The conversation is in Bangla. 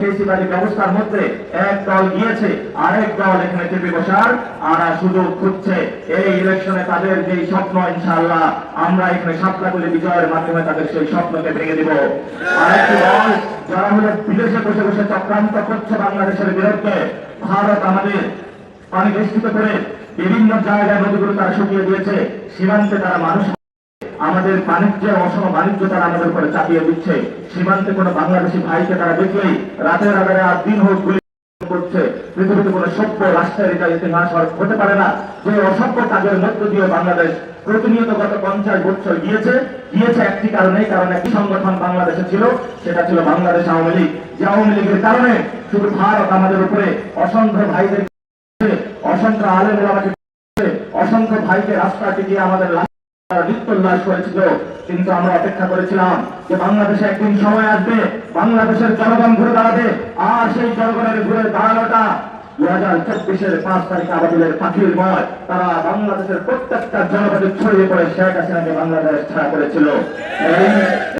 ব্যবস্থার মধ্যে এক দল গিয়েছে, আরেক দল এখানে চেপে বসার আর সুযোগ খুঁজছে। এই ইলেকশনে তাদের যে স্বপ্ন, ইনশাআল্লাহ আমরা এখানে সাপলাগুলি বিজয়ের মাধ্যমে তাদের সেই স্বপ্নকে ভেঙে দিব। আরেকটি দল যারা হলো বিদেশে বসে বসে চক্রান্ত করছে বাংলাদেশের বিরুদ্ধে। ভারত আমাদের পানি বেষ্টিত করে বিভিন্ন জায়গায় নদীগুলো তারা শুকিয়ে দিয়েছে, সীমান্তে তারা মানুষ আমাদের অসম বাণিজ্য তারা আমাদের উপরে চাপিয়ে দিচ্ছে। সীমান্তে কোনো বাংলাদেশি ভাইকে তারা দেখলেই রাতের আধারে আর দিন হোক গুলি করছে। পৃথিবীতে কোনো সভ্য রাষ্ট্রের এটা ইতিহাস হতে পারে না যে অসভ্য কাজের মধ্য দিয়ে বাংলাদেশ প্রতিনিয়ত গত 50 বছর গিয়েছে একটি কারণে, কারণ একটি সংগঠন বাংলাদেশে ছিল, সেটা ছিল বাংলাদেশ আওয়ামী লীগ। যে আওয়ামী লীগের কারণে শুধু ভারত আমাদের উপরে অসংখ্য ভাইদের, অসংখ্য আলেম ওলামাকে, অসংখ্য ভাইকে রাস্তা টিকিয়ে আমাদের মৃত্যুল্লাস করেছিল। কিন্তু আমরা অপেক্ষা করেছিলাম যে বাংলাদেশে একদিন সময় আসবে, বাংলাদেশের জনগণ ঘুরে দাঁড়াবে। আর সেই জনগণের ঘুরে দাঁড়ানোটা 2024-এর 5 তারিখে আবাদিলের পাখির ভয় তারা বাংলাদেশের প্রত্যেকটা জনগণের ছড়িয়ে পড়ে শেখ হাসিনাকে বাংলাদেশ ছাড়া করেছিল।